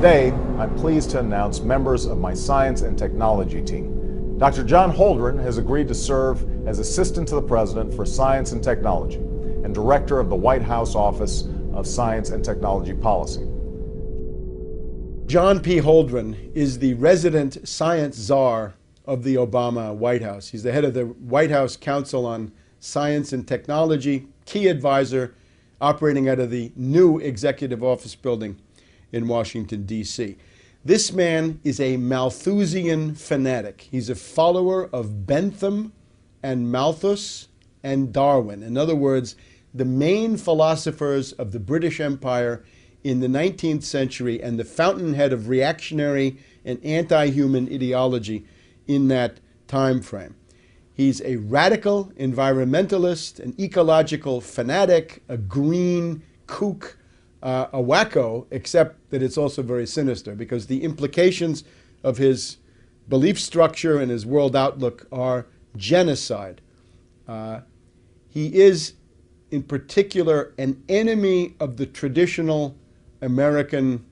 Today, I'm pleased to announce members of my science and technology team. Dr. John Holdren has agreed to serve as Assistant to the President for Science and Technology and Director of the White House Office of Science and Technology Policy. John P. Holdren is the resident science czar of the Obama White House. He's the head of the White House Council on Science and Technology, key advisor operating out of the new Executive Office building in Washington, D.C. This man is a Malthusian fanatic. He's a follower of Bentham and Malthus and Darwin. In other words, the main philosophers of the British Empire in the 19th century and the fountainhead of reactionary and anti-human ideology in that time frame. He's a radical environmentalist, an ecological fanatic, a green kook, a wacko, except that it's also very sinister because the implications of his belief structure and his world outlook are genocide. He is, in particular, an enemy of the traditional American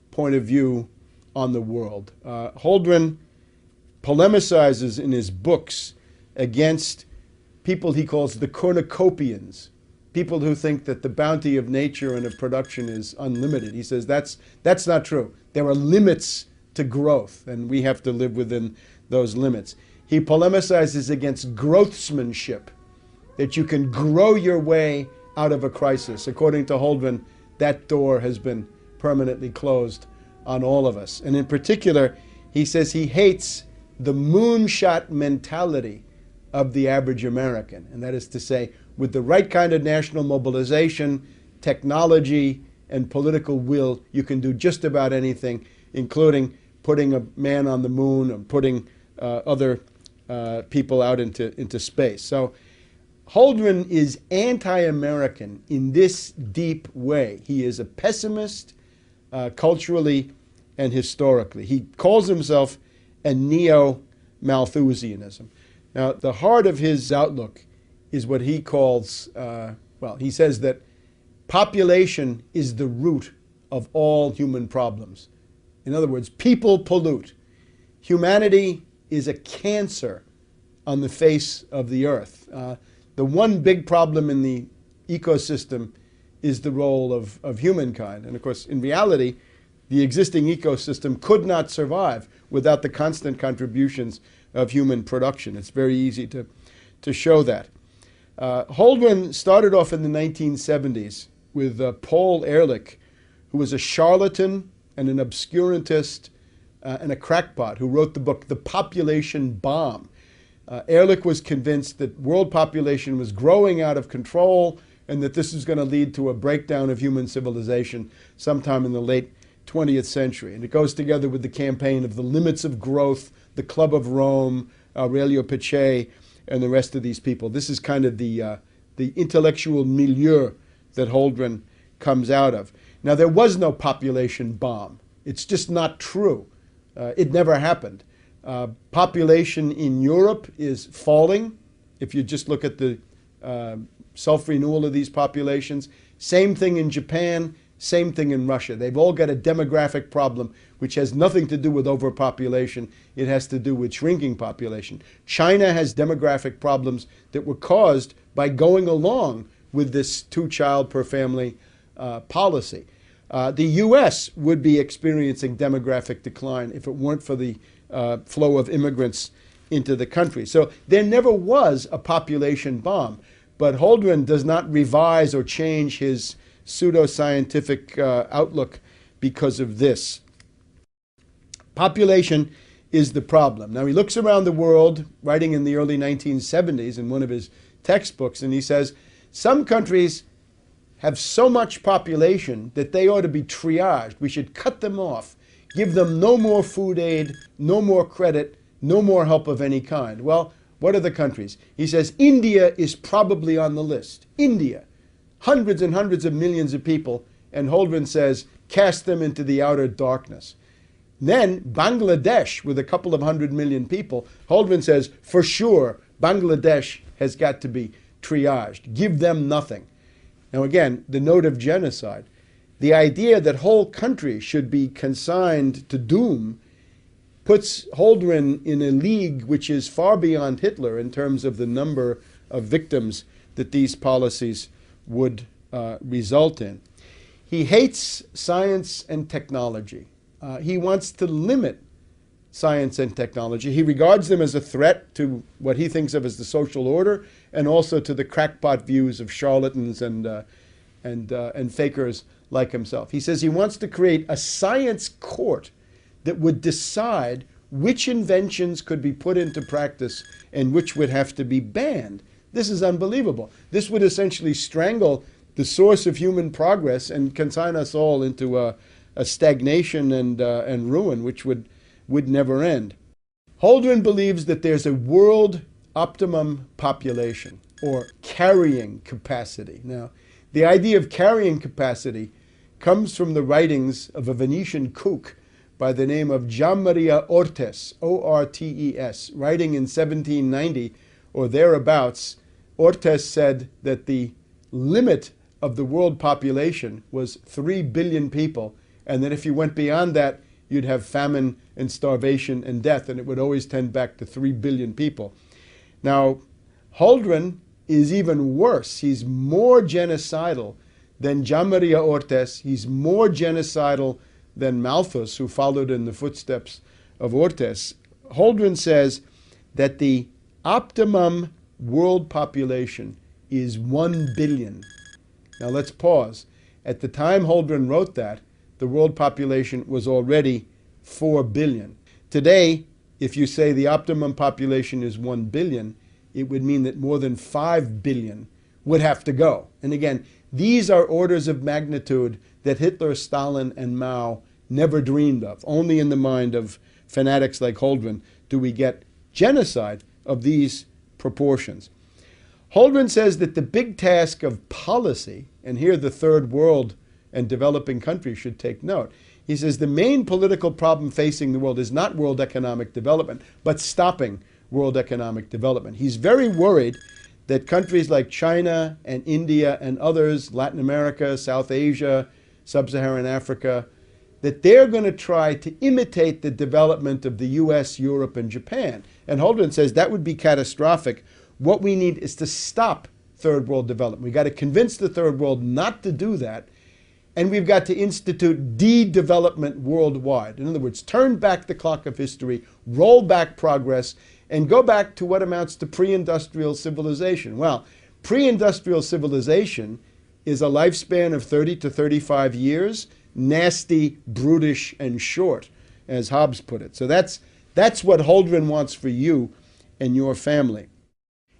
point of view on the world. Holdren polemicizes in his books against people he calls the cornucopians, people who think that the bounty of nature and of production is unlimited. He says that's not true. There are limits to growth, and we have to live within those limits. He polemicizes against growthsmanship, that you can grow your way out of a crisis. According to Holdren, that door has been permanently closed on all of us. And in particular, he says he hates the moonshot mentality of the average American. And that is to say, with the right kind of national mobilization, technology, and political will, you can do just about anything, including putting a man on the moon or putting other people out into space. So Holdren is anti-American in this deep way. He is a pessimist culturally and historically. He calls himself a neo-Malthusianism. Now, the heart of his outlook is what he calls, he says that population is the root of all human problems. In other words, people pollute. Humanity is a cancer on the face of the earth. The one big problem in the ecosystem is the role of humankind. And of course, in reality, the existing ecosystem could not survive without the constant contributions of human production. It's very easy to show that. Holdren started off in the 1970s with Paul Ehrlich, who was a charlatan and an obscurantist and a crackpot who wrote the book The Population Bomb. Ehrlich was convinced that world population was growing out of control and that this was going to lead to a breakdown of human civilization sometime in the late 20th century. And it goes together with the campaign of the limits of growth, the Club of Rome, Aurelio Peccei, and the rest of these people. This is kind of the intellectual milieu that Holdren comes out of. Now, there was no population bomb. It's just not true. It never happened. Population in Europe is falling. If you just look at the self-renewal of these populations. Same thing in Japan, same thing in Russia. They've all got a demographic problem which has nothing to do with overpopulation. It has to do with shrinking population. China has demographic problems that were caused by going along with this two-child per family policy. The U.S. would be experiencing demographic decline if it weren't for the flow of immigrants into the country. So there never was a population bomb. But Holdren does not revise or change his pseudoscientific outlook because of this. Population is the problem. Now, he looks around the world, writing in the early 1970s in one of his textbooks, and he says, some countries have so much population that they ought to be triaged. We should cut them off, give them no more food aid, no more credit, no more help of any kind. Well, what are the countries? He says India is probably on the list. India, hundreds and hundreds of millions of people, and Holdren says cast them into the outer darkness. Then Bangladesh, with a couple of 100 million people, Holdren says for sure Bangladesh has got to be triaged. Give them nothing. Now again, the note of genocide. the idea that whole countries should be consigned to doom puts Holdren in a league which is far beyond Hitler in terms of the number of victims that these policies would result in. He hates science and technology. He wants to limit science and technology. He regards them as a threat to what he thinks of as the social order, and also to the crackpot views of charlatans and fakers like himself. He says he wants to create a science court that would decide which inventions could be put into practice and which would have to be banned. This is unbelievable. This would essentially strangle the source of human progress and consign us all into a stagnation and ruin, which would never end. Holdren believes that there's a world optimum population, or carrying capacity. Now, the idea of carrying capacity comes from the writings of a Venetian cook by the name of Gianmaria Ortes, O-R-T-E-S, writing in 1790 or thereabouts. Ortes said that the limit of the world population was 3 billion people, and that if you went beyond that, you'd have famine and starvation and death, and it would always tend back to 3 billion people. Now, Holdren is even worse. He's more genocidal than Gianmaria Ortes. He's more genocidal than Malthus, who followed in the footsteps of Ortes. Holdren says that the optimum world population is 1 billion. Now let's pause. At the time Holdren wrote that, the world population was already 4 billion. Today, if you say the optimum population is 1 billion, it would mean that more than 5 billion would have to go. And again, these are orders of magnitude that Hitler, Stalin, and Mao never dreamed of. Only in the mind of fanatics like Holdren do we get genocide of these proportions. Holdren says that the big task of policy, and here the third world and developing countries should take note. He says the main political problem facing the world is not world economic development, but stopping world economic development. He's very worried that countries like China and India and others, Latin America, South Asia, Sub-Saharan Africa, that they're going to try to imitate the development of the US, Europe, and Japan. And Holdren says that would be catastrophic. What we need is to stop third world development. We've got to convince the third world not to do that, and we've got to institute de-development worldwide. In other words, turn back the clock of history, roll back progress, and go back to what amounts to pre-industrial civilization. Well, pre-industrial civilization is a lifespan of 30 to 35 years, nasty, brutish, and short, as Hobbes put it. So that's what Holdren wants for you and your family.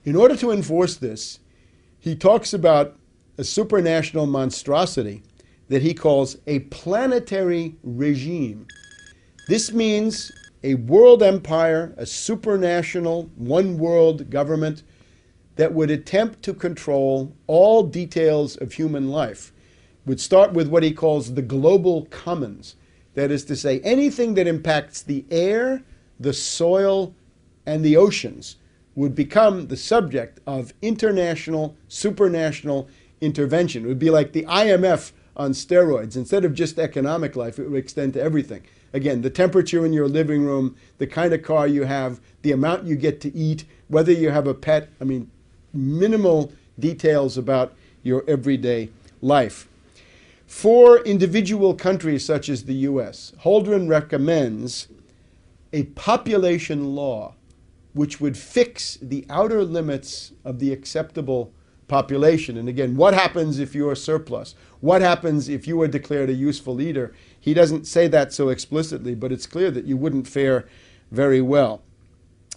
In order to enforce this, he talks about a supranational monstrosity that he calls a planetary regime. This means a world empire, a supranational, one-world government that would attempt to control all details of human life. Would start with what he calls the global commons. That is to say, anything that impacts the air, the soil, and the oceans would become the subject of international, supranational intervention. It would be like the IMF on steroids. Instead of just economic life, it would extend to everything. Again, the temperature in your living room, the kind of car you have, the amount you get to eat, whether you have a pet. I mean, minimal details about your everyday life. For individual countries such as the US, Holdren recommends a population law which would fix the outer limits of the acceptable population. And again, what happens if you're surplus? What happens if you are declared a useful leader? He doesn't say that so explicitly, but it's clear that you wouldn't fare very well.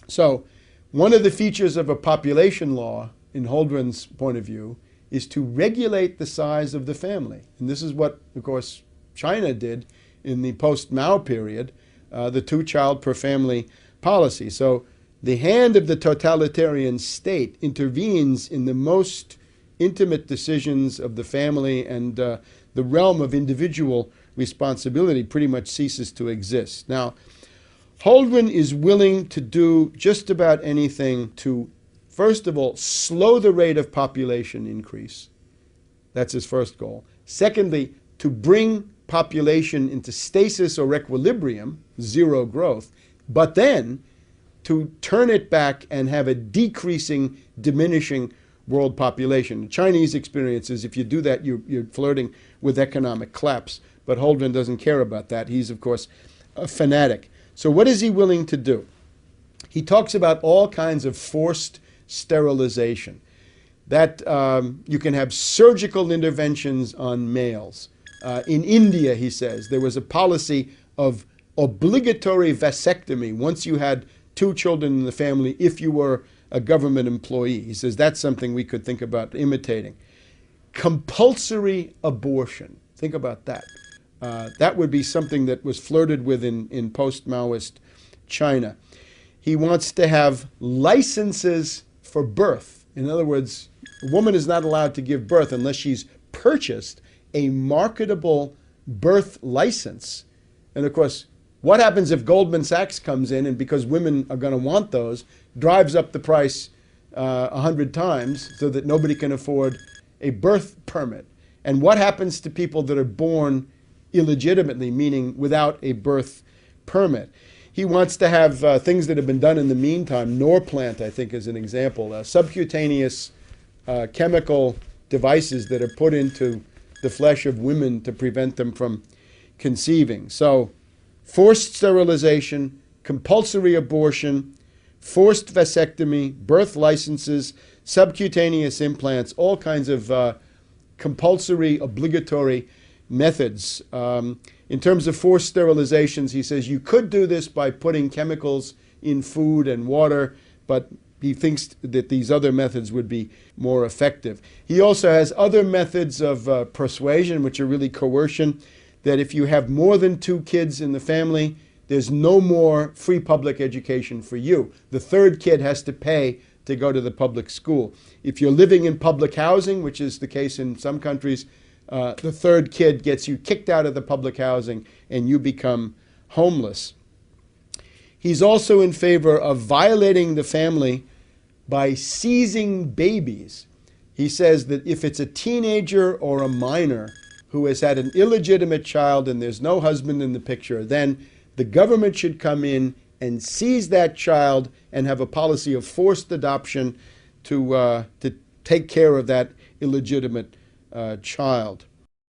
So one of the features of a population law, in Holdren's point of view, is to regulate the size of the family. And this is what, of course, China did in the post-Mao period, the two-child per family policy. So the hand of the totalitarian state intervenes in the most intimate decisions of the family, and the realm of individual responsibility pretty much ceases to exist. Now, Holdren is willing to do just about anything to, first of all, slow the rate of population increase. That's his first goal. Secondly, to bring population into stasis or equilibrium, zero growth, but then to turn it back and have a decreasing, diminishing world population. The Chinese experience is if you do that, you're flirting with economic collapse. But Holdren doesn't care about that. He's, of course, a fanatic. So what is he willing to do? He talks about all kinds of forced sterilization, that you can have surgical interventions on males. In India, he says, there was a policy of obligatory vasectomy once you had 2 children in the family if you were a government employee. He says that's something we could think about imitating. Compulsory abortion. Think about that. That would be something that was flirted with in post-Maoist China. He wants to have licenses for birth. In other words, a woman is not allowed to give birth unless she's purchased a marketable birth license. And of course, what happens if Goldman Sachs comes in and, because women are going to want those, drives up the price 100 times so that nobody can afford a birth permit? And what happens to people that are born illegitimately, meaning without a birth permit? He wants to have things that have been done in the meantime. Norplant, I think, is an example. Subcutaneous chemical devices that are put into the flesh of women to prevent them from conceiving. So, forced sterilization, compulsory abortion, forced vasectomy, birth licenses, subcutaneous implants, all kinds of compulsory, obligatory methods. In terms of forced sterilizations, he says you could do this by putting chemicals in food and water, but he thinks that these other methods would be more effective. He also has other methods of persuasion, which are really coercion, that if you have more than 2 kids in the family, there's no more free public education for you. The 3rd kid has to pay to go to the public school. If you're living in public housing, which is the case in some countries, the 3rd kid gets you kicked out of the public housing and you become homeless. He's also in favor of violating the family by seizing babies. He says that if it's a teenager or a minor who has had an illegitimate child and there's no husband in the picture, then the government should come in and seize that child and have a policy of forced adoption to take care of that illegitimate child.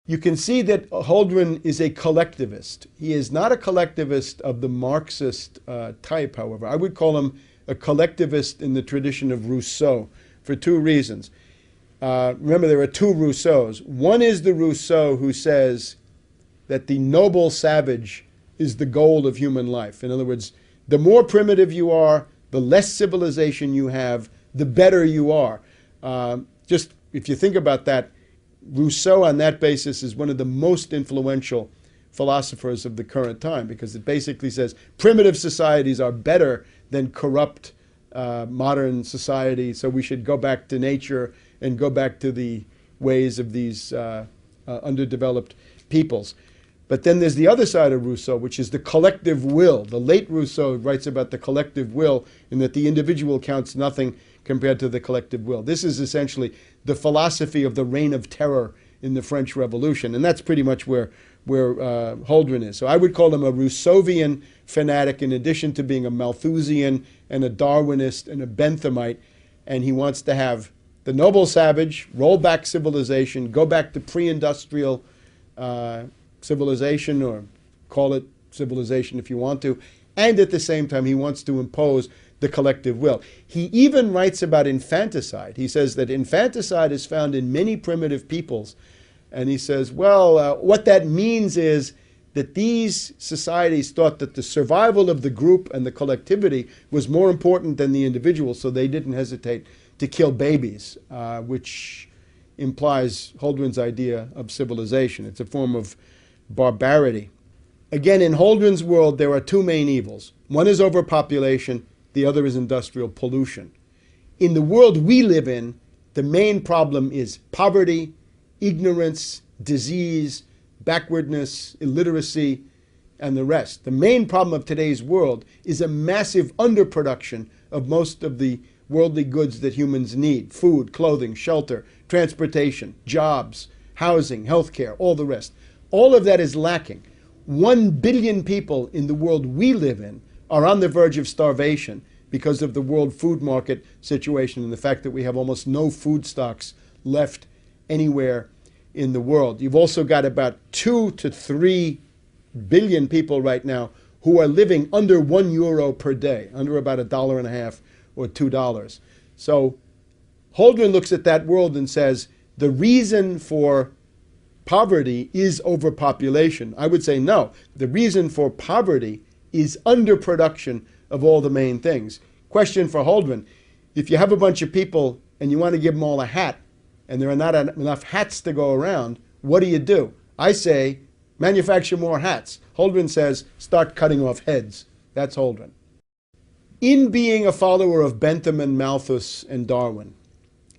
You can see that Holdren is a collectivist. He is not a collectivist of the Marxist type, however. I would call him a collectivist in the tradition of Rousseau for 2 reasons. Remember, there are 2 Rousseaus. One is the Rousseau who says that the noble savage is the goal of human life. In other words, the more primitive you are, the less civilization you have, the better you are. Just if you think about that, Rousseau on that basis is one of the most influential philosophers of the current time, because it basically says primitive societies are better than corrupt modern society, so we should go back to nature and go back to the ways of these underdeveloped peoples. But then there's the other side of Rousseau, which is the collective will. The late Rousseau writes about the collective will and that the individual counts nothing compared to the collective will. This is essentially the philosophy of the reign of terror in the French Revolution, and that's pretty much where Holdren is. So I would call him a Rousseauvian fanatic in addition to being a Malthusian and a Darwinist and a Benthamite, and he wants to have the noble savage, roll back civilization, go back to pre-industrial civilization, or call it civilization if you want to, and at the same time he wants to impose the collective will. He even writes about infanticide. He says that infanticide is found in many primitive peoples, and he says, well, what that means is that these societies thought that the survival of the group and the collectivity was more important than the individual, so they didn't hesitate to kill babies, which implies Holdren's idea of civilization. It's a form of barbarity. Again, in Holdren's world, there are 2 main evils. One is overpopulation, the other is industrial pollution. In the world we live in, the main problem is poverty, ignorance, disease, backwardness, illiteracy, and the rest. The main problem of today's world is a massive underproduction of most of the worldly goods that humans need: food, clothing, shelter, transportation, jobs, housing, healthcare, all the rest. All of that is lacking. 1 billion people in the world we live in are on the verge of starvation because of the world food market situation and the fact that we have almost no food stocks left anywhere in the world. You've also got about 2 to 3 billion people right now who are living under €1 per day, under about $1.50 or $2. So Holdren looks at that world and says, the reason for poverty is overpopulation. I would say no. The reason for poverty is underproduction of all the main things. Question for Holdren: if you have a bunch of people and you want to give them all a hat, and there are not enough hats to go around, what do? I say, manufacture more hats. Holdren says, start cutting off heads. That's Holdren. In being a follower of Bentham and Malthus and Darwin,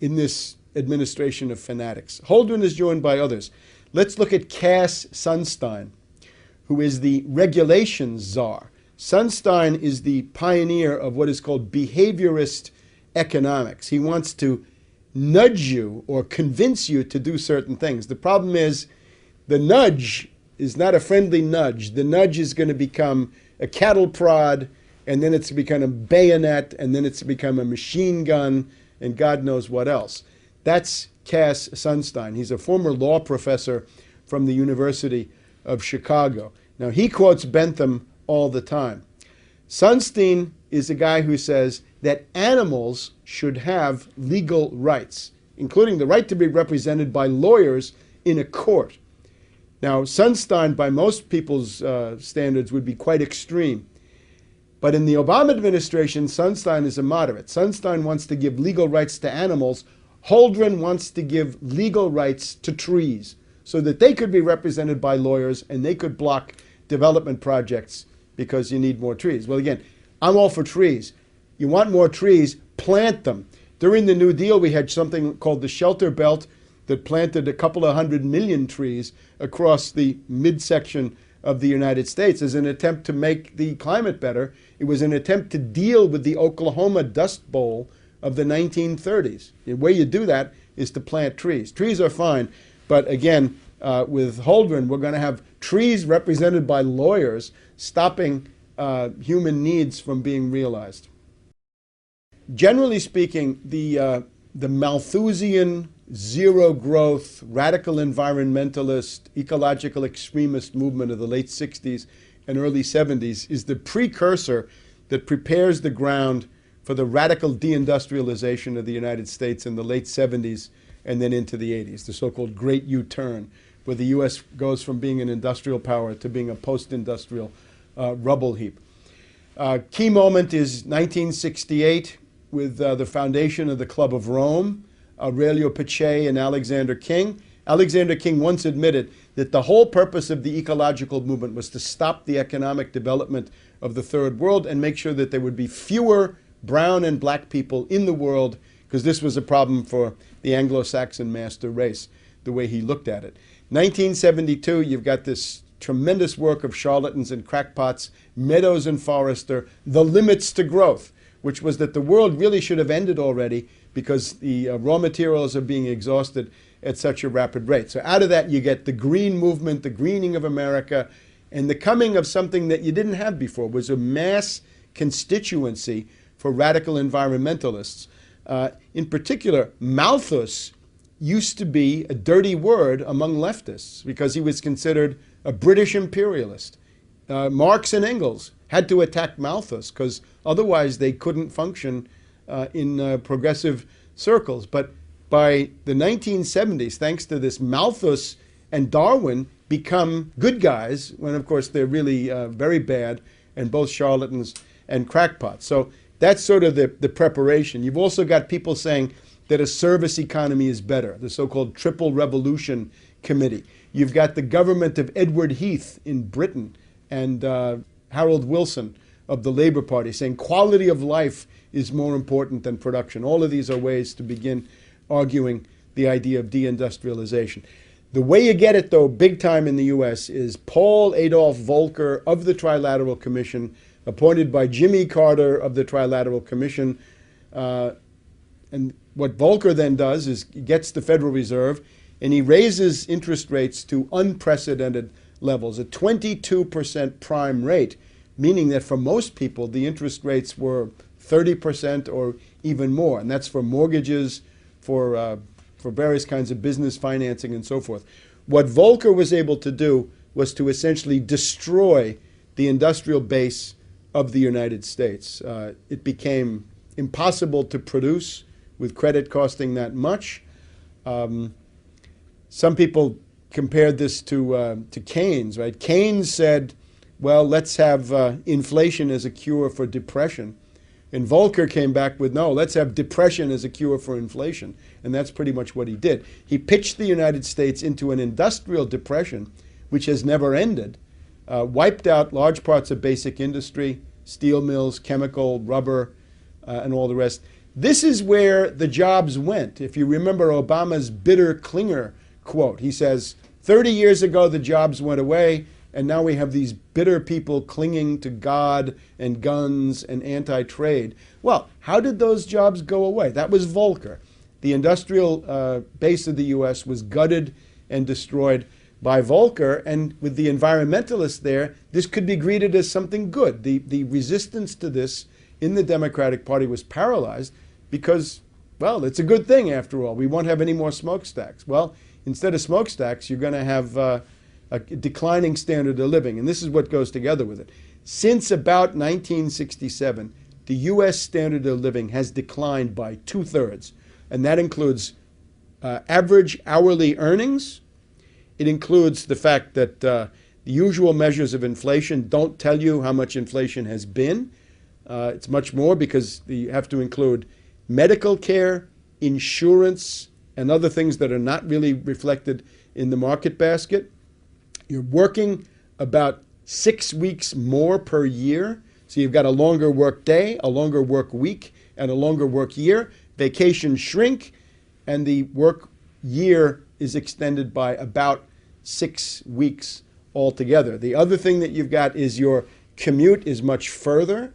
in this administration of fanatics, Holdren is joined by others. Let's look at Cass Sunstein, who is the regulations czar. Sunstein is the pioneer of what is called behaviorist economics. He wants to nudge you or convince you to do certain things. The problem is the nudge is not a friendly nudge. The nudge is going to become a cattle prod, and then it's become a bayonet, and then it's become a machine gun, and God knows what else. That's Cass Sunstein. He's a former law professor from the University of Chicago. Now, he quotes Bentham all the time. Sunstein is a guy who says that animals should have legal rights, including the right to be represented by lawyers in a court. Now, Sunstein, by most people's standards, would be quite extreme. But in the Obama administration, Sunstein is a moderate. Sunstein wants to give legal rights to animals. Holdren wants to give legal rights to trees so that they could be represented by lawyers and they could block development projects because you need more trees. Well, again, I'm all for trees. You want more trees, plant them. During the New Deal, we had something called the Shelter Belt that planted a couple of 100 million trees across the midsection of the United States as an attempt to make the climate better. It was an attempt to deal with the Oklahoma Dust Bowl of the 1930s. The way you do that is to plant trees. Trees are fine, but again, with Holdren, we're going to have trees represented by lawyers stopping human needs from being realized. Generally speaking, the Malthusian, zero-growth, radical environmentalist, ecological extremist movement of the late 60s and early 70s is the precursor that prepares the ground for the radical deindustrialization of the United States in the late 70s and then into the 80s, the so-called Great U-turn, where the U.S. goes from being an industrial power to being a post-industrial rubble heap. Key moment is 1968 with the foundation of the Club of Rome, Aurelio Pache and Alexander King. Alexander King once admitted that the whole purpose of the ecological movement was to stop the economic development of the third world and make sure that there would be fewer brown and black people in the world, because this was a problem for the Anglo-Saxon master race, the way he looked at it. 1972, you've got this tremendous work of charlatans and crackpots, Meadows and Forrester, The Limits to Growth, which was that the world really should have ended already because the raw materials are being exhausted at such a rapid rate. So out of that, you get the green movement, the greening of America, and the coming of something that you didn't have before, was a mass constituency for radical environmentalists. In particular, Malthus used to be a dirty word among leftists because he was considered a British imperialist. Marx and Engels had to attack Malthus because otherwise they couldn't function in progressive circles. But by the 1970s, thanks to this, Malthus and Darwin become good guys, when of course they're really very bad and both charlatans and crackpots. So that's sort of the preparation. You've also got people saying that a service economy is better, the so-called Triple Revolution Committee. You've got the government of Edward Heath in Britain and Harold Wilson of the Labour Party saying quality of life is more important than production. All of these are ways to begin arguing the idea of deindustrialization. The way you get it, though, big time in the U.S. is Paul Adolph Volcker of the Trilateral Commission, appointed by Jimmy Carter of the Trilateral Commission. And what Volcker then does is he gets the Federal Reserve. and he raises interest rates to unprecedented levels, a 22% prime rate, meaning that for most people, the interest rates were 30% or even more, and that's for mortgages, for various kinds of business financing and so forth. What Volcker was able to do was to essentially destroy the industrial base of the United States. It became impossible to produce with credit costing that much. Some people compared this to Keynes, right? Keynes said, well, let's have inflation as a cure for depression. And Volcker came back with, no, let's have depression as a cure for inflation. And that's pretty much what he did. He pitched the United States into an industrial depression, which has never ended, wiped out large parts of basic industry, steel mills, chemical, rubber, and all the rest. This is where the jobs went. If you remember Obama's bitter Klinger quote, he says, 30 years ago the jobs went away, and now we have these bitter people clinging to God and guns and anti-trade. Well, how did those jobs go away? That was Volcker. The industrial base of the U.S. was gutted and destroyed by Volcker, and with the environmentalists there, this could be greeted as something good. The resistance to this in the Democratic Party was paralyzed because, well, it's a good thing after all. We won't have any more smokestacks. Well, instead of smokestacks, you're going to have a declining standard of living, and this is what goes together with it. Since about 1967, the U.S. standard of living has declined by 2/3, and that includes average hourly earnings. It includes the fact that the usual measures of inflation don't tell you how much inflation has been. It's much more because you have to include medical care, insurance, and other things that are not really reflected in the market basket. You're working about 6 weeks more per year. So you've got a longer work day, a longer work week, and a longer work year. Vacations shrink, and the work year is extended by about 6 weeks altogether. The other thing that you've got is your commute is much further,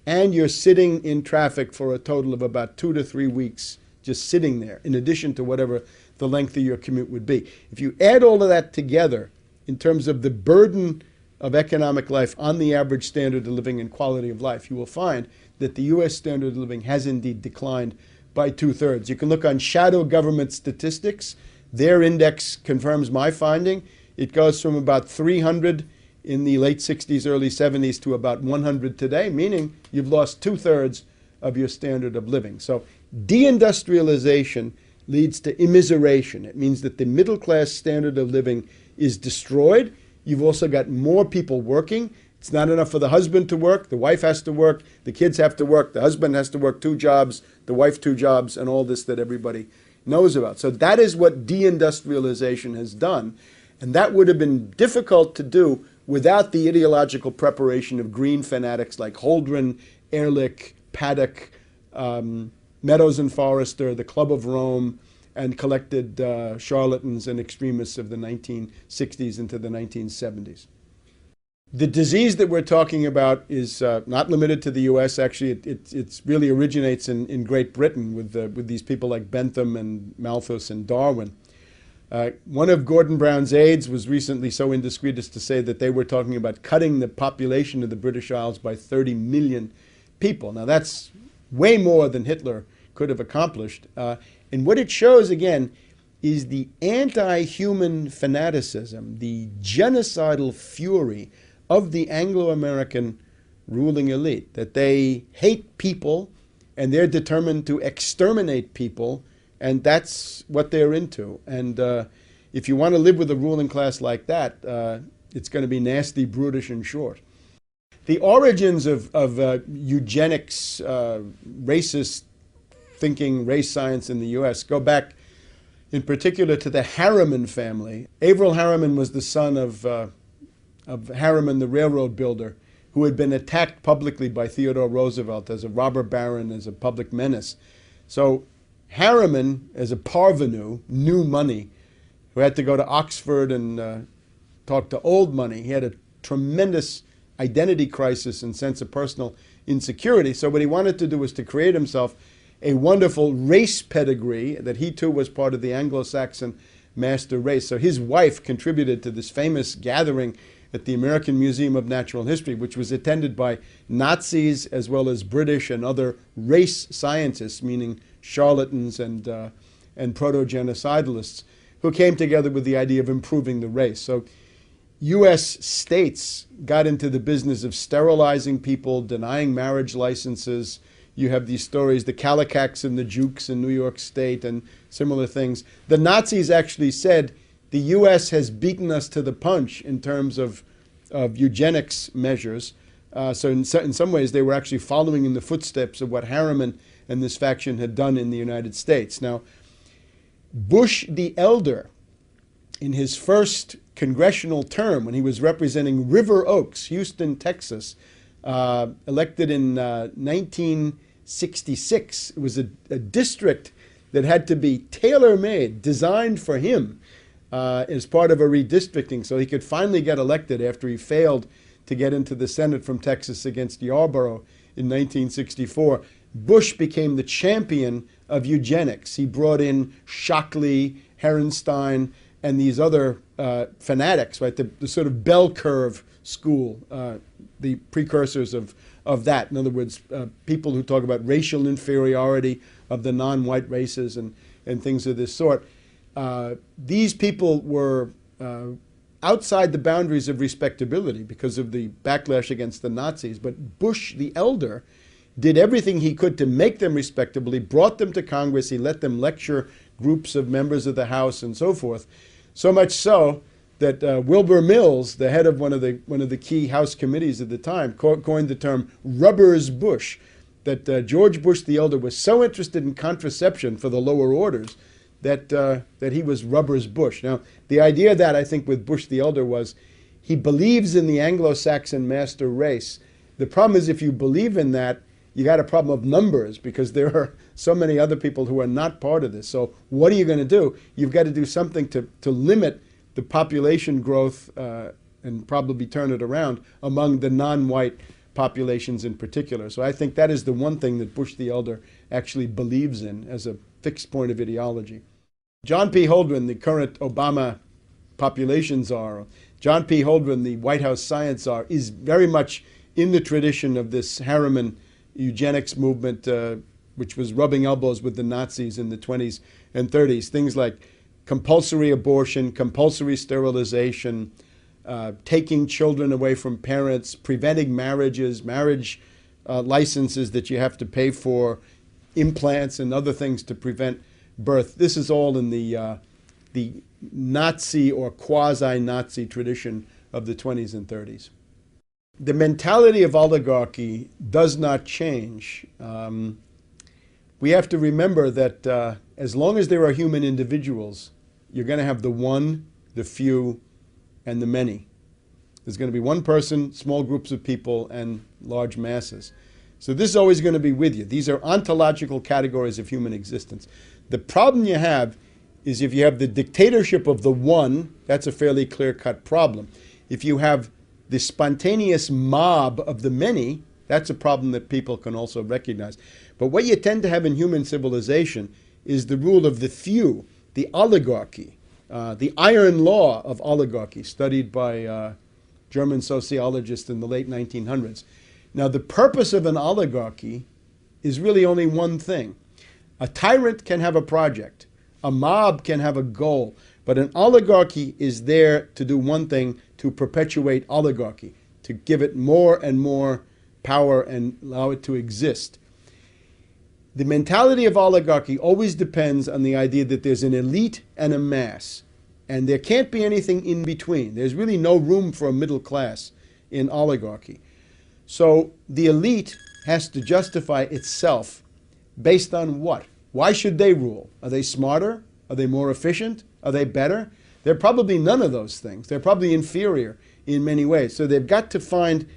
and you're sitting in traffic for a total of about 2 to 3 weeks just sitting there, in addition to whatever the length of your commute would be. If you add all of that together in terms of the burden of economic life on the average standard of living and quality of life, you will find that the U.S. standard of living has indeed declined by 2/3. You can look on shadow government statistics. Their index confirms my finding. It goes from about 300 in the late 60s, early 70s to about 100 today, meaning you've lost 2/3 of your standard of living. So deindustrialization leads to immiseration. It means that the middle class standard of living is destroyed. You've also got more people working. It's not enough for the husband to work. The wife has to work. The kids have to work. The husband has to work 2 jobs. The wife 2 jobs, and all this that everybody knows about. So that is what deindustrialization has done. And that would have been difficult to do without the ideological preparation of green fanatics like Holdren, Ehrlich, Paddock, Meadows and Forrester, the Club of Rome, and collected charlatans and extremists of the 1960s into the 1970s. The disease that we're talking about is not limited to the U.S. Actually, it really originates in Great Britain with these people like Bentham and Malthus and Darwin. One of Gordon Brown's aides was recently so indiscreet as to say that they were talking about cutting the population of the British Isles by 30 million people. Now, that's way more than Hitler could have accomplished. And what it shows, again, is the anti-human fanaticism, the genocidal fury of the Anglo-American ruling elite, that they hate people and they're determined to exterminate people, and that's what they're into. And if you want to live with a ruling class like that, it's going to be nasty, brutish, and short. The origins of eugenics, racist thinking, race science in the U.S. go back in particular to the Harriman family. Averell Harriman was the son of Harriman, the railroad builder, who had been attacked publicly by Theodore Roosevelt as a robber baron, as a public menace. So Harriman, as a parvenu, new money, who had to go to Oxford and talk to old money, he had a tremendous identity crisis and sense of personal insecurity. So what he wanted to do was to create himself a wonderful race pedigree, that he too was part of the Anglo-Saxon master race. So his wife contributed to this famous gathering at the American Museum of Natural History, which was attended by Nazis as well as British and other race scientists, meaning charlatans and proto-genocidalists, who came together with the idea of improving the race. So U.S. states got into the business of sterilizing people, denying marriage licenses. You have these stories, the Kallikaks and the Jukes in New York State and similar things. The Nazis actually said, the U.S. has beaten us to the punch in terms of eugenics measures. So in some ways, they were actually following in the footsteps of what Harriman and this faction had done in the United States. Now, Bush the Elder, in his first congressional term, when he was representing River Oaks, Houston, Texas, elected in 1966, it was a district that had to be tailor-made, designed for him, as part of a redistricting, so he could finally get elected after he failed to get into the Senate from Texas against Yarborough in 1964. Bush became the champion of eugenics. He brought in Shockley, Herenstein, and these other fanatics, right? The sort of bell curve school, the precursors of that. In other words, people who talk about racial inferiority of the non-white races and things of this sort. These people were outside the boundaries of respectability because of the backlash against the Nazis. But Bush the Elder did everything he could to make them respectable. He brought them to Congress. He let them lecture groups of members of the House and so forth. So much so that Wilbur Mills, the head of one of the key House committees at the time, coined the term "Rubbers Bush." That George Bush the Elder was so interested in contraception for the lower orders that he was Rubbers Bush. Now, the idea that I think with Bush the Elder was he believes in the Anglo-Saxon master race. The problem is if you believe in that, you got a problem of numbers because there are so many other people who are not part of this. So what are you going to do? You've got to do something to limit the population growth and probably turn it around among the non-white populations in particular. So I think that is the one thing that Bush the Elder actually believes in as a fixed point of ideology. John P. Holdren, the current Obama population czar, John P. Holdren, the White House science czar, is very much in the tradition of this Harriman eugenics movement, which was rubbing elbows with the Nazis in the 20s and 30s. Things like compulsory abortion, compulsory sterilization, taking children away from parents, preventing marriages, marriage licenses that you have to pay for, implants and other things to prevent birth. This is all in the Nazi or quasi-Nazi tradition of the 20s and 30s. The mentality of oligarchy does not change. We have to remember that as long as there are human individuals, you're going to have the one, the few, and the many. There's going to be one person, small groups of people, and large masses. So this is always going to be with you. These are ontological categories of human existence. The problem you have is if you have the dictatorship of the one, that's a fairly clear-cut problem. If you have the spontaneous mob of the many, that's a problem that people can also recognize. But what you tend to have in human civilization is the rule of the few, the oligarchy, the iron law of oligarchy, studied by German sociologists in the late 1900s. Now, the purpose of an oligarchy is really only one thing. A tyrant can have a project. A mob can have a goal. But an oligarchy is there to do one thing, to perpetuate oligarchy, to give it more and more power and allow it to exist. The mentality of oligarchy always depends on the idea that there's an elite and a mass, and there can't be anything in between. There's really no room for a middle class in oligarchy. So the elite has to justify itself based on what? Why should they rule? Are they smarter? Are they more efficient? Are they better? They're probably none of those things. They're probably inferior in many ways. So they've got to find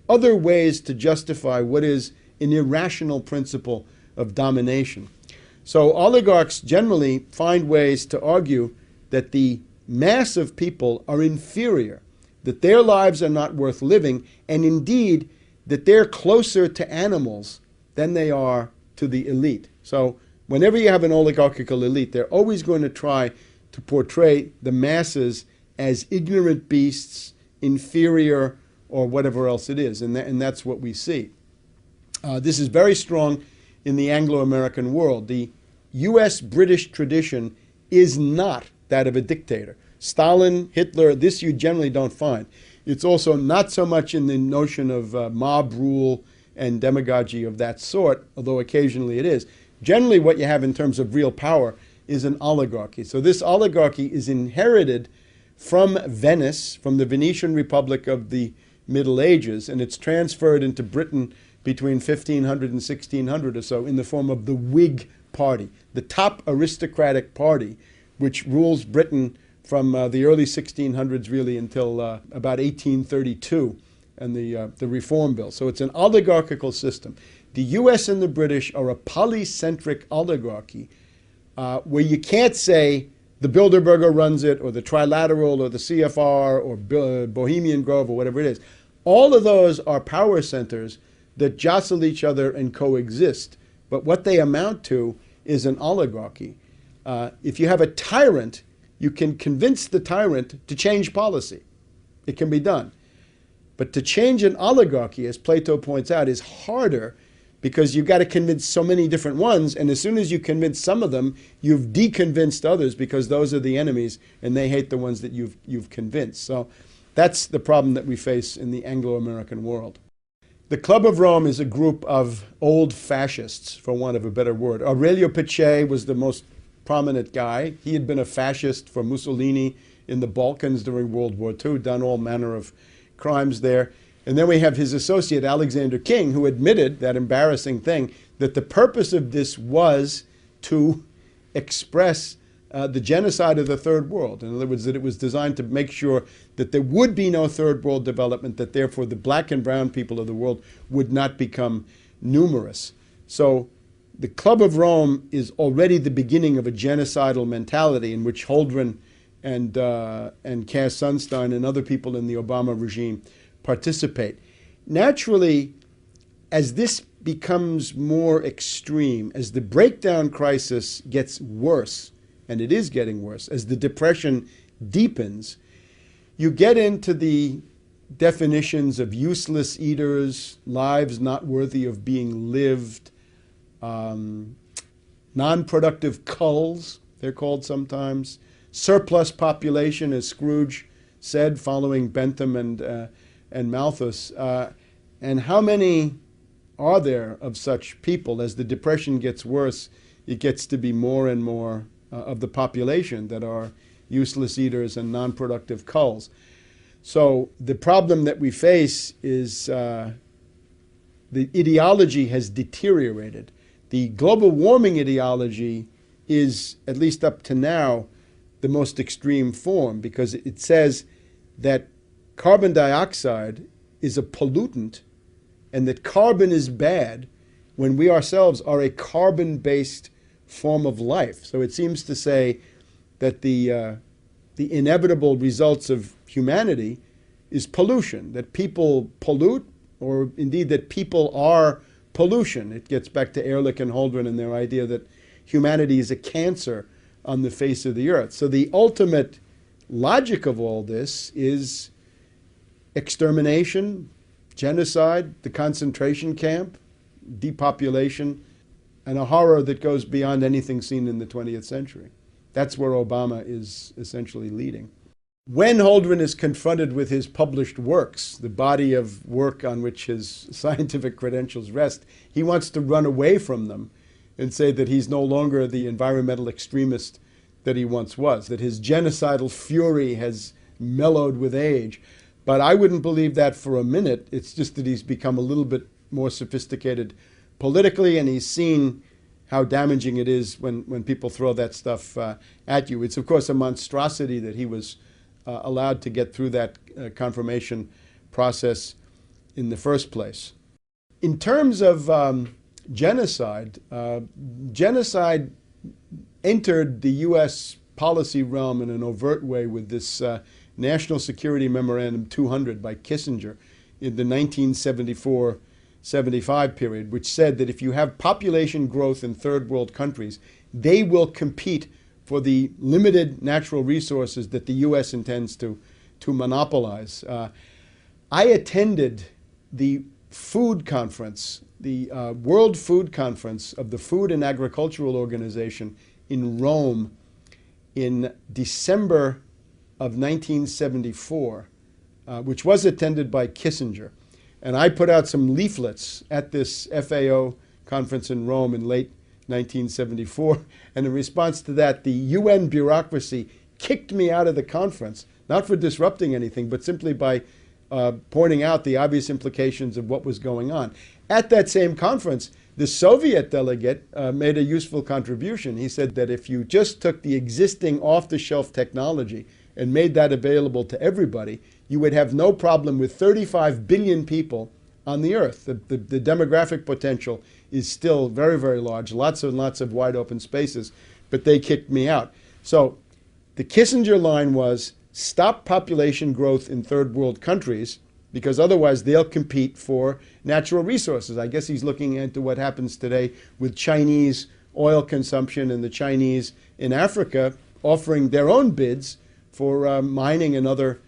other ways to justify what is an irrational principle of domination. So oligarchs generally find ways to argue that the mass of people are inferior, that their lives are not worth living, and indeed that they're closer to animals than they are to the elite. So whenever you have an oligarchical elite, they're always going to try to portray the masses as ignorant beasts, inferior, or whatever else it is. And that's what we see. This is very strong in the Anglo-American world. The U.S.-British tradition is not that of a dictator. Stalin, Hitler, this you generally don't find. It's also not so much in the notion of mob rule and demagogy of that sort, although occasionally it is. Generally what you have in terms of real power is an oligarchy. So this oligarchy is inherited from Venice, from the Venetian Republic of the Middle Ages, and it's transferred into Britain between 1500 and 1600 or so in the form of the Whig Party, the top aristocratic party, which rules Britain from the early 1600s really until about 1832 and the Reform Bill. So it's an oligarchical system. The US and the British are a polycentric oligarchy where you can't say the Bilderberger runs it, or the Trilateral, or the CFR, or Bohemian Grove, or whatever it is. All of those are power centers that jostle each other and coexist. But what they amount to is an oligarchy. If you have a tyrant, you can convince the tyrant to change policy. It can be done. But to change an oligarchy, as Plato points out, is harder because you've got to convince so many different ones, and as soon as you convince some of them, you've deconvinced others because those are the enemies and they hate the ones that you've convinced. So that's the problem that we face in the Anglo-American world. The Club of Rome is a group of old fascists, for want of a better word. Aurelio Peccei was the most prominent guy. He had been a fascist for Mussolini in the Balkans during World War II, done all manner of crimes there. And then we have his associate, Alexander King, who admitted that embarrassing thing, that the purpose of this was to express the genocide of the Third World. In other words, that it was designed to make sure that there would be no Third World development, that therefore the black and brown people of the world would not become numerous. So the Club of Rome is already the beginning of a genocidal mentality in which Holdren and Cass Sunstein and other people in the Obama regime participate. Naturally, as this becomes more extreme, as the breakdown crisis gets worse, and it is getting worse, as the depression deepens, you get into the definitions of useless eaters, lives not worthy of being lived, non-productive culls, they're called sometimes, surplus population, as Scrooge said, following Bentham and Malthus. And how many are there of such people? As the depression gets worse, it gets to be more and more of the population that are useless eaters and non-productive culls. So the problem that we face is the ideology has deteriorated. The global warming ideology is, at least up to now, the most extreme form, because it says that carbon dioxide is a pollutant and that carbon is bad when we ourselves are a carbon-based form of life. So it seems to say that the inevitable results of humanity is pollution, that people pollute, or indeed that people are pollution. It gets back to Ehrlich and Holdren and their idea that humanity is a cancer on the face of the earth. So the ultimate logic of all this is extermination, genocide, the concentration camp, depopulation, and a horror that goes beyond anything seen in the 20th century. That's where Obama is essentially leading. When Holdren is confronted with his published works, the body of work on which his scientific credentials rest, he wants to run away from them and say that he's no longer the environmental extremist that he once was, that his genocidal fury has mellowed with age. But I wouldn't believe that for a minute. It's just that he's become a little bit more sophisticated politically, and he's seen how damaging it is when people throw that stuff at you. It's, of course, a monstrosity that he was allowed to get through that confirmation process in the first place. In terms of genocide, genocide entered the U.S. policy realm in an overt way with this National Security Memorandum 200 by Kissinger in the 1974-75 period, which said that if you have population growth in third world countries, they will compete for the limited natural resources that the U.S. intends to monopolize. I attended the food conference, the World Food Conference of the Food and Agricultural Organization in Rome in December of 1974, which was attended by Kissinger. And I put out some leaflets at this FAO conference in Rome in late 1974. And in response to that, the UN bureaucracy kicked me out of the conference, not for disrupting anything, but simply by pointing out the obvious implications of what was going on. At that same conference, the Soviet delegate made a useful contribution. He said that if you just took the existing off-the-shelf technology and made that available to everybody, you would have no problem with 35 billion people on the earth. The demographic potential is still very, very large, lots and lots of wide open spaces, but they kicked me out. So the Kissinger line was, stop population growth in third world countries, because otherwise they'll compete for natural resources. I guess he's looking into what happens today with Chinese oil consumption and the Chinese in Africa offering their own bids for mining and other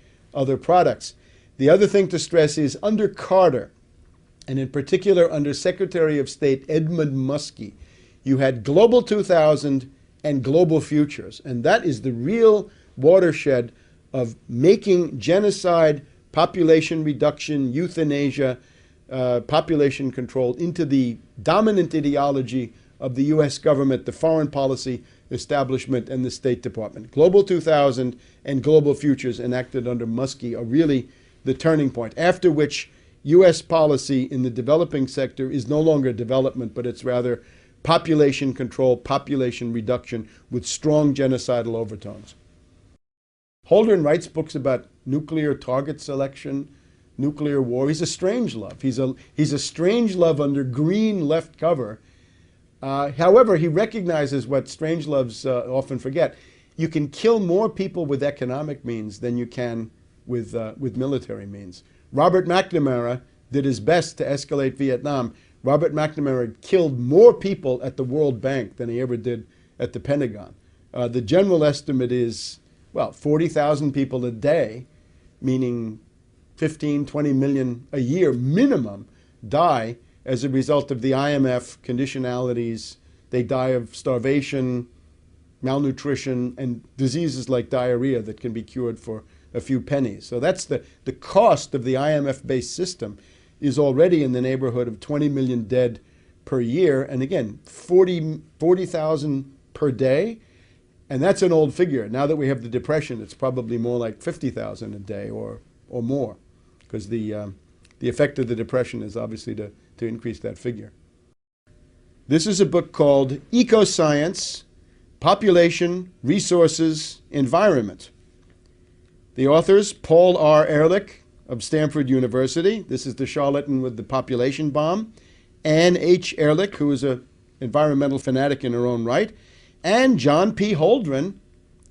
products. The other thing to stress is under Carter, and in particular under Secretary of State Edmund Muskie, you had Global 2000 and Global Futures. And that is the real watershed of making genocide, population reduction, euthanasia, population control into the dominant ideology of the US government, the foreign policy establishment, and the State Department. Global 2000 and Global Futures enacted under Muskie are really the turning point, after which US policy in the developing sector is no longer development, but it's rather population control, population reduction with strong genocidal overtones. Holdren writes books about nuclear target selection, nuclear war. He's a strangelove. He's a strangelove under green left cover. However, he recognizes what strangeloves often forget. You can kill more people with economic means than you can with military means. Robert McNamara did his best to escalate Vietnam. Robert McNamara killed more people at the World Bank than he ever did at the Pentagon. The general estimate is, well, 40,000 people a day, meaning 15, 20 million a year minimum, die as a result of the IMF conditionalities. They die of starvation, malnutrition, and diseases like diarrhea that can be cured for a few pennies. So that's the cost of the IMF-based system is already in the neighborhood of 20 million dead per year. And again, 40,000 per day. And that's an old figure. Now that we have the Depression, it's probably more like 50,000 a day or more, because the effect of the Depression is obviously to increase that figure. This is a book called Ecoscience, Population, Resources, Environment. The authors, Paul R. Ehrlich of Stanford University. This is the charlatan with the population bomb. Ann H. Ehrlich, who is an environmental fanatic in her own right. And John P. Holdren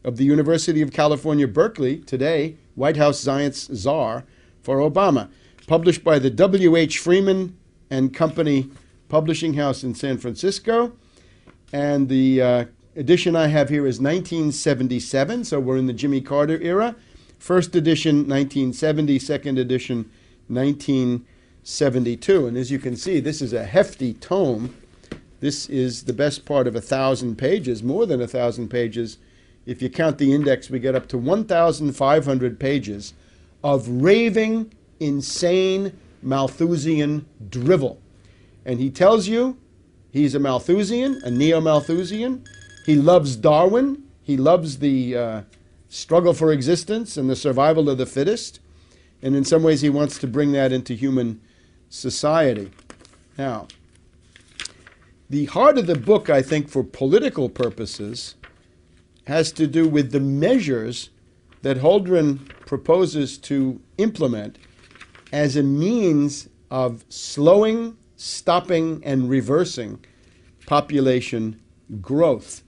of the University of California, Berkeley, today White House science czar for Obama. Published by the W.H. Freeman and Company Publishing House in San Francisco. And the edition I have here is 1977, so we're in the Jimmy Carter era. First edition, 1970, second edition, 1972. And as you can see, this is a hefty tome. This is the best part of 1,000 pages, more than 1,000 pages. If you count the index, we get up to 1,500 pages of raving, insane, Malthusian drivel. And he tells you he's a Malthusian, a neo-Malthusian. He loves Darwin. He loves the struggle for existence and the survival of the fittest. And in some ways, he wants to bring that into human society. Now, the heart of the book, I think, for political purposes, has to do with the measures that Holdren proposes to implement as a means of slowing, stopping, and reversing population growth.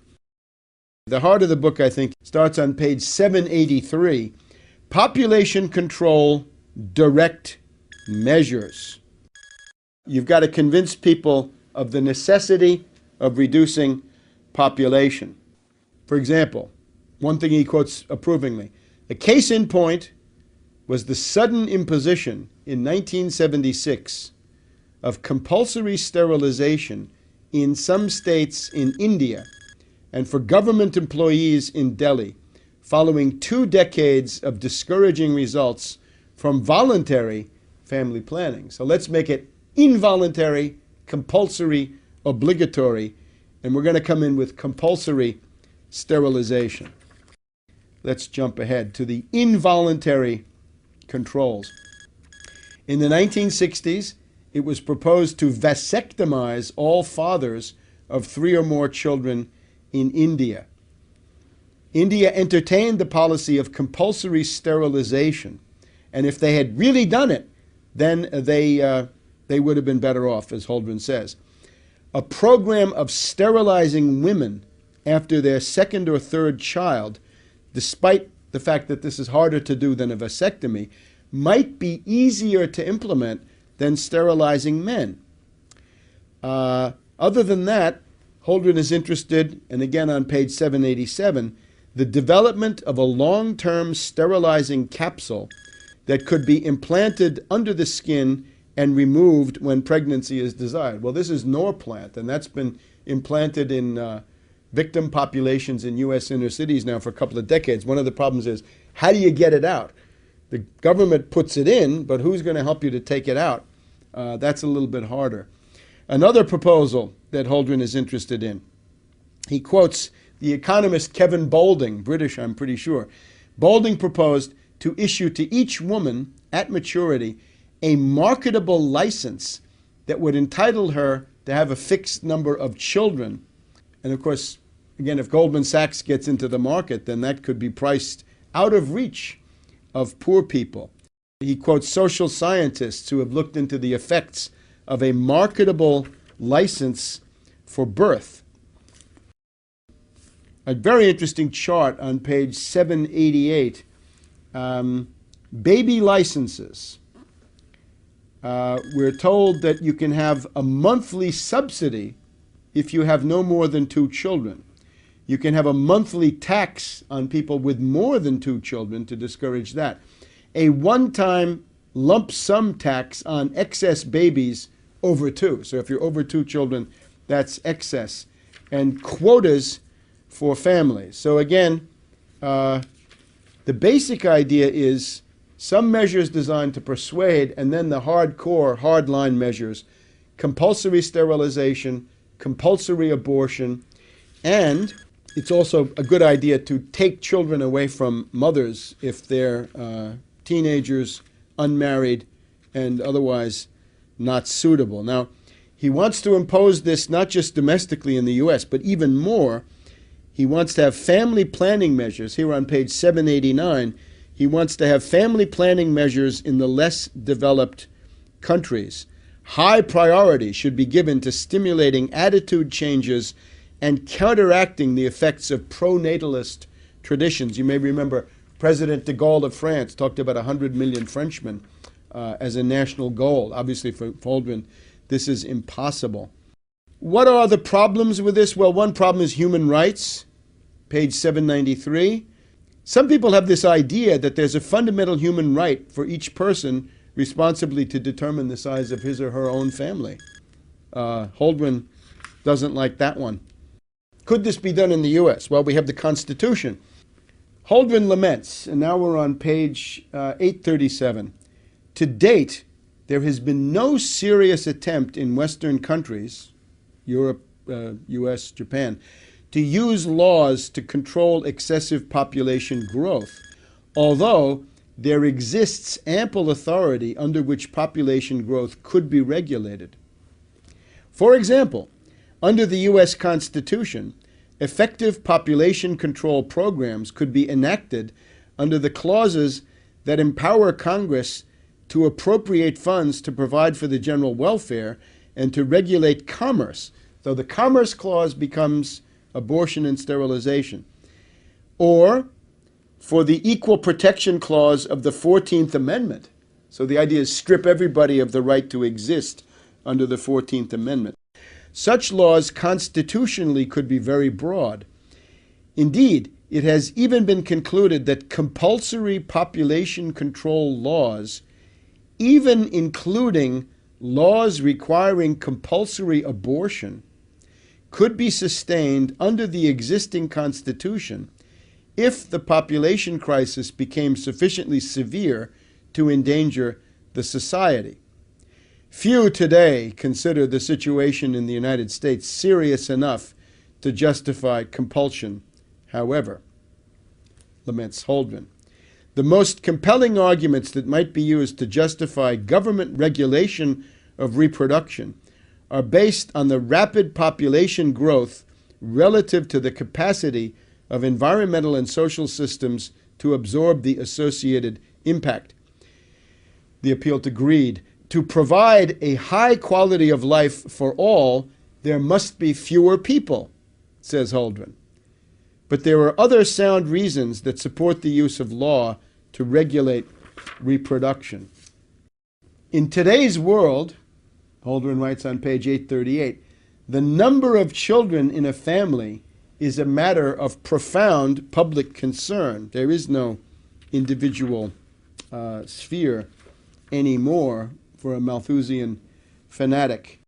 The heart of the book, I think, starts on page 783. Population control, direct measures. You've got to convince people of the necessity of reducing population. For example, one thing he quotes approvingly, a case in point was the sudden imposition in 1976 of compulsory sterilization in some states in India and for government employees in Delhi, following 2 decades of discouraging results from voluntary family planning. So let's make it involuntary, compulsory, obligatory, and we're going to come in with compulsory sterilization. Let's jump ahead to the involuntary controls. In the 1960s, it was proposed to vasectomize all fathers of 3 or more children in India. India entertained the policy of compulsory sterilization, and if they had really done it, then they would have been better off, as Holdren says. A program of sterilizing women after their 2nd or 3rd child, despite the fact that this is harder to do than a vasectomy, might be easier to implement than sterilizing men. Other than that, Holdren is interested, and again on page 787, the development of a long-term sterilizing capsule that could be implanted under the skin and removed when pregnancy is desired. Well, this is Norplant, and that's been implanted in victim populations in U.S. inner cities now for a couple of decades. One of the problems is, how do you get it out? The government puts it in, but who's going to help you to take it out? That's a little bit harder. Another proposal that Holdren is interested in, he quotes the economist Kevin Boulding, British, I'm pretty sure. Boulding proposed to issue to each woman at maturity a marketable license that would entitle her to have a fixed number of children. And of course, again, if Goldman Sachs gets into the market, then that could be priced out of reach of poor people. He quotes social scientists who have looked into the effects of a marketable license for birth. A very interesting chart on page 788. Baby licenses. We're told that you can have a monthly subsidy if you have no more than 2 children. You can have a monthly tax on people with more than 2 children to discourage that. A one-time lump sum tax on excess babies over 2. So if you're over 2 children, that's excess. And quotas for families. So again, the basic idea is some measures designed to persuade, and then the hardcore, hardline measures, compulsory sterilization, compulsory abortion, and it's also a good idea to take children away from mothers if they're teenagers, unmarried, and otherwise not suitable. Now, he wants to impose this not just domestically in the U.S., but even more. He wants to have family planning measures. Here on page 789, he wants to have family planning measures in the less developed countries. High priority should be given to stimulating attitude changes and counteracting the effects of pro-natalist traditions. You may remember President de Gaulle of France talked about 100 million Frenchmen as a national goal. Obviously, for Holdren, this is impossible. What are the problems with this? Well, one problem is human rights, page 793. Some people have this idea that there's a fundamental human right for each person responsibly to determine the size of his or her own family. Holdren doesn't like that one. Could this be done in the U.S.? Well, we have the Constitution. Holdren laments, and now we're on page 837. To date, there has been no serious attempt in Western countries, Europe, U.S., Japan, to use laws to control excessive population growth, although there exists ample authority under which population growth could be regulated. For example, under the U.S. Constitution, effective population control programs could be enacted under the clauses that empower Congress to appropriate funds to provide for the general welfare and to regulate commerce. So the Commerce Clause becomes abortion and sterilization. Or for the Equal Protection Clause of the 14th Amendment. So the idea is strip everybody of the right to exist under the 14th Amendment. Such laws constitutionally could be very broad. Indeed, it has even been concluded that compulsory population control laws, even including laws requiring compulsory abortion, could be sustained under the existing constitution if the population crisis became sufficiently severe to endanger the society. Few today consider the situation in the United States serious enough to justify compulsion, however, laments Holdren. The most compelling arguments that might be used to justify government regulation of reproduction are based on the rapid population growth relative to the capacity of environmental and social systems to absorb the associated impact. The appeal to greed. To provide a high quality of life for all, there must be fewer people, says Holdren. But there are other sound reasons that support the use of law to regulate reproduction. In today's world, Holdren writes on page 838, the number of children in a family is a matter of profound public concern. There is no individual sphere anymore for a Malthusian fanatic.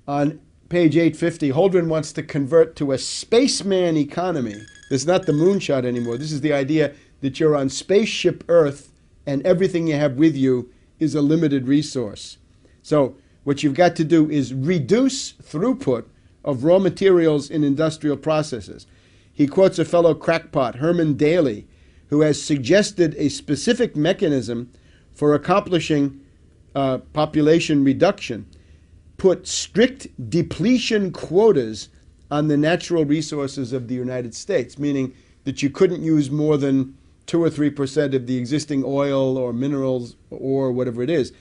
On page 850, Holdren wants to convert to a spaceman economy. This is not the moonshot anymore. This is the idea that you're on spaceship Earth and everything you have with you is a limited resource. So what you've got to do is reduce throughput of raw materials in industrial processes. He quotes a fellow crackpot, Herman Daly, who has suggested a specific mechanism for accomplishing population reduction. Put strict depletion quotas on the natural resources of the United States, meaning that you couldn't use more than 2 or 3% of the existing oil or minerals or whatever it is.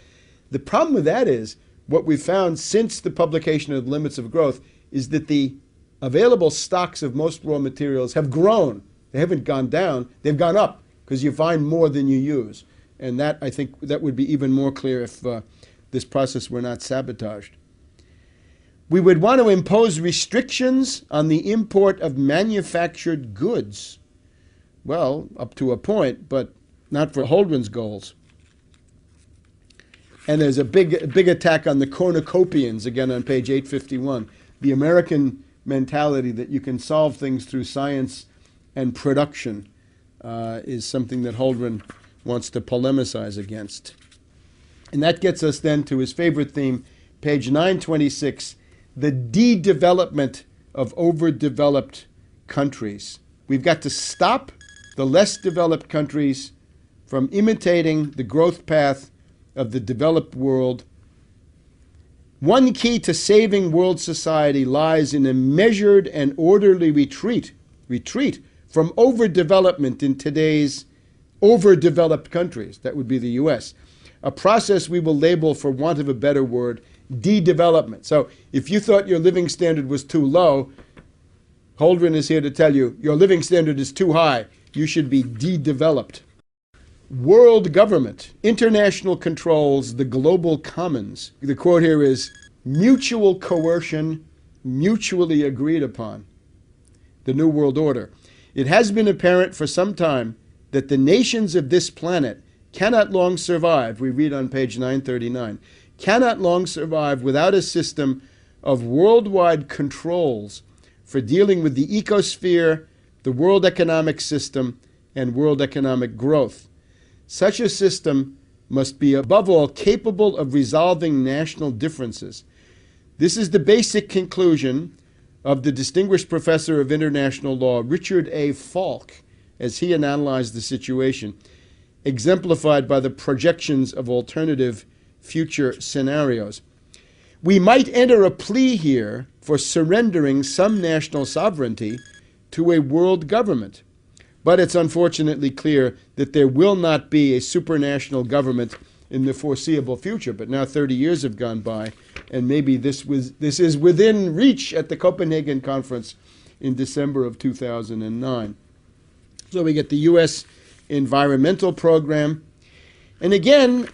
The problem with that is, what we've found since the publication of the Limits of Growth is that the available stocks of most raw materials have grown. They haven't gone down, they've gone up, because you find more than you use. And that, I think, that would be even more clear if this process were not sabotaged. We would want to impose restrictions on the import of manufactured goods. Well, up to a point, but not for Holdren's goals. And there's a big attack on the cornucopians, again on page 851. The American mentality that you can solve things through science and production is something that Holdren wants to polemicize against. And that gets us then to his favorite theme, page 926, the de-development of overdeveloped countries. We've got to stop the less developed countries from imitating the growth path of the developed world. One key to saving world society lies in a measured and orderly retreat from overdevelopment in today's overdeveloped countries. That would be the US. A process we will label, for want of a better word, de-development. So if you thought your living standard was too low, Holdren is here to tell you your living standard is too high. You should be de-developed. World government, international controls, the global commons. The quote here is, mutual coercion, mutually agreed upon. The New World Order. It has been apparent for some time that the nations of this planet cannot long survive, we read on page 939, cannot long survive without a system of worldwide controls for dealing with the ecosphere, the world economic system, and world economic growth. Such a system must be, above all, capable of resolving national differences. This is the basic conclusion of the distinguished professor of international law, Richard A. Falk, as he analyzed the situation, exemplified by the projections of alternative future scenarios. We might enter a plea here for surrendering some national sovereignty to a world government. But it's unfortunately clear that there will not be a supranational government in the foreseeable future. But now 30 years have gone by, and maybe this is within reach at the Copenhagen conference in December of 2009. So we get the U.S. environmental program. And again,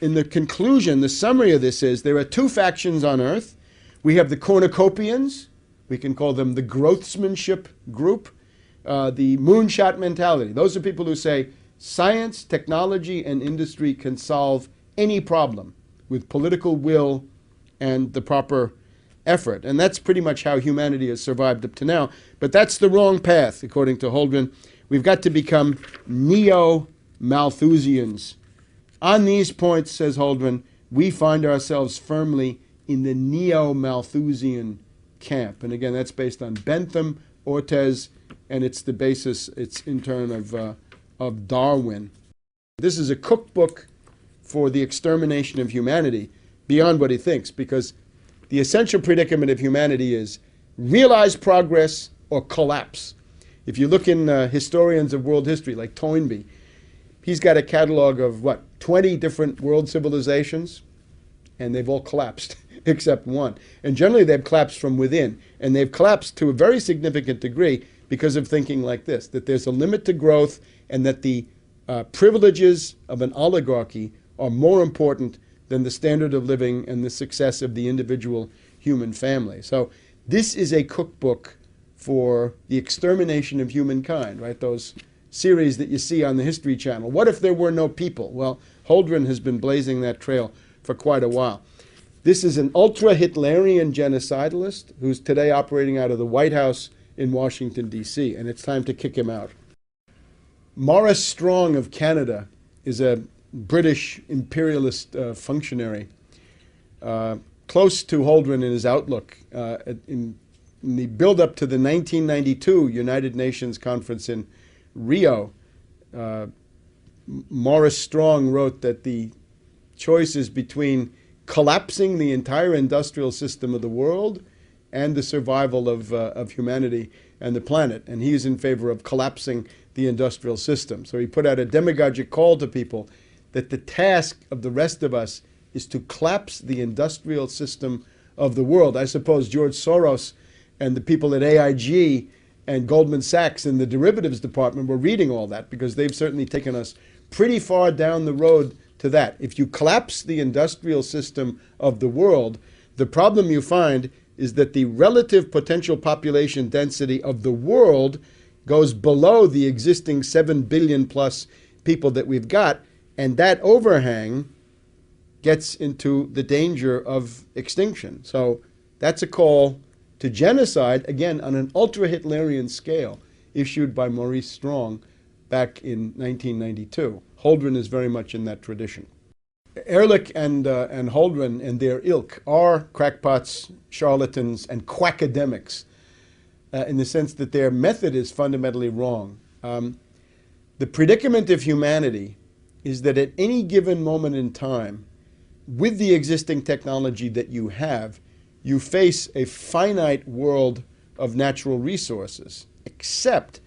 in the conclusion, the summary of this is there are two factions on Earth. We have the cornucopians. We can call them the growthsmanship group. the moonshot mentality. Those are people who say science, technology, and industry can solve any problem with political will and the proper effort. And that's pretty much how humanity has survived up to now. But that's the wrong path, according to Holdren. We've got to become neo-Malthusians. On these points, says Holdren, we find ourselves firmly in the neo-Malthusian camp. And again, that's based on Bentham, Ortiz, and it's the basis, it's in turn of Darwin. This is a cookbook for the extermination of humanity beyond what he thinks, because the essential predicament of humanity is realize progress or collapse. If you look in historians of world history like Toynbee, he's got a catalog of, 20 different world civilizations, and they've all collapsed except one. And generally they've collapsed from within, and they've collapsed to a very significant degree because of thinking like this, that there's a limit to growth and that the privileges of an oligarchy are more important than the standard of living and the success of the individual human family. So this is a cookbook for the extermination of humankind, right? Those series that you see on the History Channel. What if there were no people? Well, Holdren has been blazing that trail for quite a while. This is an ultra-Hitlerian genocidalist who's today operating out of the White House in Washington, D.C., and it's time to kick him out. Maurice Strong of Canada is a British imperialist functionary, close to Holdren in his outlook. In the build-up to the 1992 United Nations Conference in Rio, Maurice Strong wrote that the choice is between collapsing the entire industrial system of the world and the survival of humanity and the planet. And he's in favor of collapsing the industrial system. So he put out a demagogic call to people that the task of the rest of us is to collapse the industrial system of the world. I suppose George Soros and the people at AIG and Goldman Sachs in the derivatives department were reading all that, because they've certainly taken us pretty far down the road to that. If you collapse the industrial system of the world, the problem you find is that the relative potential population density of the world goes below the existing 7 billion plus people that we've got, and that overhang gets into the danger of extinction. So that's a call to genocide, again, on an ultra-Hitlerian scale, issued by Maurice Strong back in 1992. Holdren is very much in that tradition. Ehrlich and Holdren and their ilk are crackpots, charlatans, and quackademics, in the sense that their method is fundamentally wrong. The predicament of humanity is that at any given moment in time, with the existing technology that you have, you face a finite world of natural resources, except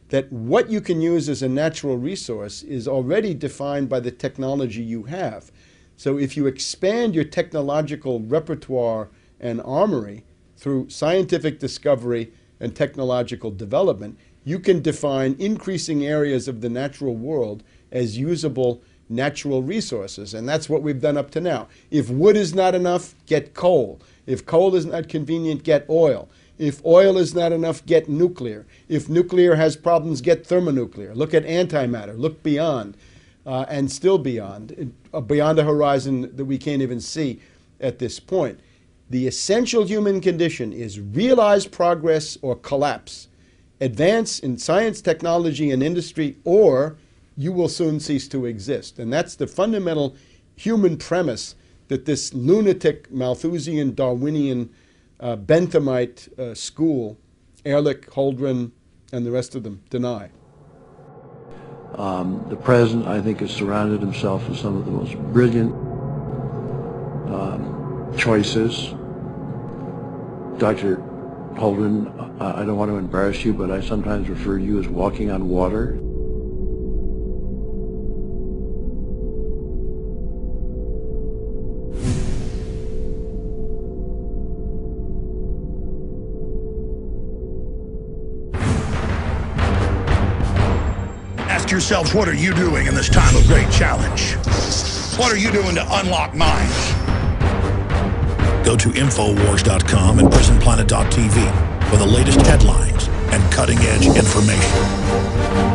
that what you can use as a natural resource is already defined by the technology you have. So if you expand your technological repertoire and armory through scientific discovery and technological development, you can define increasing areas of the natural world as usable natural resources. And that's what we've done up to now. If wood is not enough, get coal. If coal is not convenient, get oil. If oil is not enough, get nuclear. If nuclear has problems, get thermonuclear. Look at antimatter. Look beyond, and still beyond a horizon that we can't even see at this point. The essential human condition is realize progress or collapse. Advance in science, technology, and industry, or you will soon cease to exist. And that's the fundamental human premise that this lunatic, Malthusian, Darwinian, Benthamite school, Ehrlich, Holdren, and the rest of them, deny. The president, I think, has surrounded himself with some of the most brilliant choices. Dr. Holdren, I don't want to embarrass you, but I sometimes refer to you as walking on water. Ask yourselves, what are you doing in this time of great challenge? What are you doing to unlock minds? Go to Infowars.com and PrisonPlanet.tv for the latest headlines and cutting-edge information.